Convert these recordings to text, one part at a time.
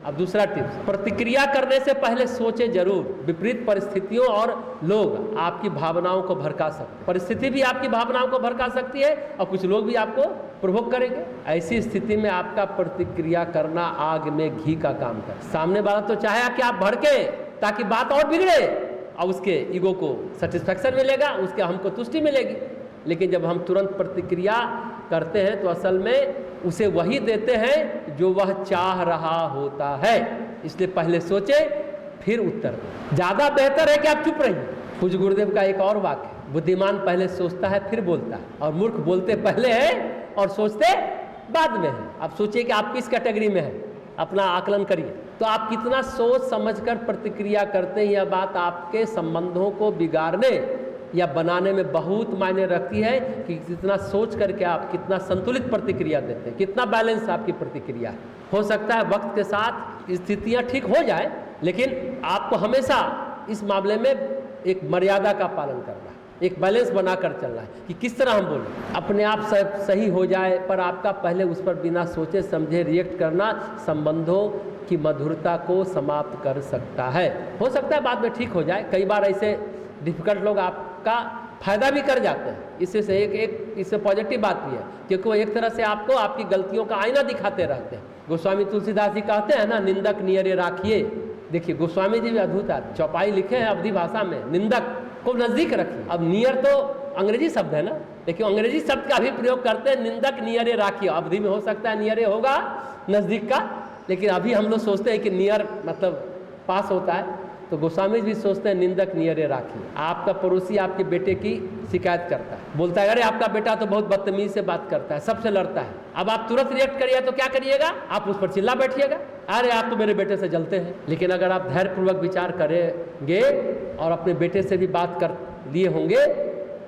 अब दूसरा टिप्स, प्रतिक्रिया करने से पहले सोचे जरूर। विपरीत परिस्थितियों और लोग आपकी भावनाओं को भड़का सकते, परिस्थिति भी आपकी भावनाओं को भड़का सकती है और कुछ लोग भी आपको प्रोवोक करेंगे। ऐसी स्थिति में आपका प्रतिक्रिया करना आग में घी का काम करे। सामने वाला तो चाहे कि आप भड़के ताकि बात और बिगड़े और उसके ईगो को सेटिस्फैक्शन मिलेगा, उसके हमको तुष्टि मिलेगी। लेकिन जब हम तुरंत प्रतिक्रिया करते हैं तो असल में उसे वही देते हैं जो वह चाह रहा होता है। इसलिए पहले सोचे फिर उत्तर दें। ज़्यादा बेहतर है कि आप चुप रहिए। पूज्य गुरुदेव का एक और वाक्य है, बुद्धिमान पहले सोचता है फिर बोलता है और मूर्ख बोलते पहले है और सोचते बाद में है। आप सोचिए कि आप किस कैटेगरी में हैं, अपना आकलन करिए। तो आप कितना सोच समझकर प्रतिक्रिया करते हैं, यह बात आपके संबंधों को बिगाड़ने या बनाने में बहुत मायने रखती है कि कितना सोच करके आप कितना संतुलित प्रतिक्रिया देते हैं, कितना बैलेंस आपकी प्रतिक्रिया है। हो सकता है वक्त के साथ स्थितियां ठीक हो जाए, लेकिन आपको हमेशा इस मामले में एक मर्यादा का पालन करना है, एक बैलेंस बनाकर चलना है कि किस तरह हम बोलें। अपने आप सही हो जाए पर आपका पहले उस पर बिना सोचे समझे रिएक्ट करना संबंधों की मधुरता को समाप्त कर सकता है। हो सकता है बाद में ठीक हो जाए। कई बार ऐसे डिफिकल्ट लोग आपका फायदा भी कर जाते हैं। इससे पॉजिटिव बात भी है, क्योंकि वो एक तरह से आपको आपकी गलतियों का आईना दिखाते रहते हैं। गोस्वामी तुलसीदास जी कहते हैं ना, निंदक नियरे राखिए। देखिए गोस्वामी जी भी अद्भुत है, चौपाई लिखे हैं अवधी भाषा में, निंदक को नजदीक रखिए। अब नियर तो अंग्रेजी शब्द है ना, लेकिन अंग्रेजी शब्द का भी प्रयोग करते हैं, निंदक नियरे राखिए। अवधि में हो सकता है नियरे होगा नजदीक का, लेकिन अभी हम लोग सोचते हैं कि नियर मतलब पास होता है। तो गोस्वामी जी सोचते हैं निंदक नियरे राखिए। आपका पड़ोसी आपके बेटे की शिकायत करता है, बोलता है अरे आपका बेटा तो बहुत बदतमीज से बात करता है, सबसे लड़ता है। अब आप तुरंत रिएक्ट करिए तो क्या करिएगा, आप उस पर चिल्ला बैठिएगा, अरे आप तो मेरे बेटे से जलते हैं। लेकिन अगर आप धैर्यपूर्वक विचार करेंगे और अपने बेटे से भी बात कर लिए होंगे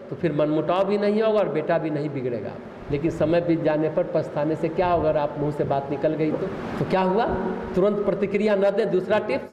तो फिर मनमुटाव भी नहीं होगा और बेटा भी नहीं बिगड़ेगा। लेकिन समय बीत जाने पर पछताने से क्या होगा, अगर आप मुंह से बात निकल गई तो क्या हुआ, तुरंत प्रतिक्रिया न दें। दूसरा टिप्स,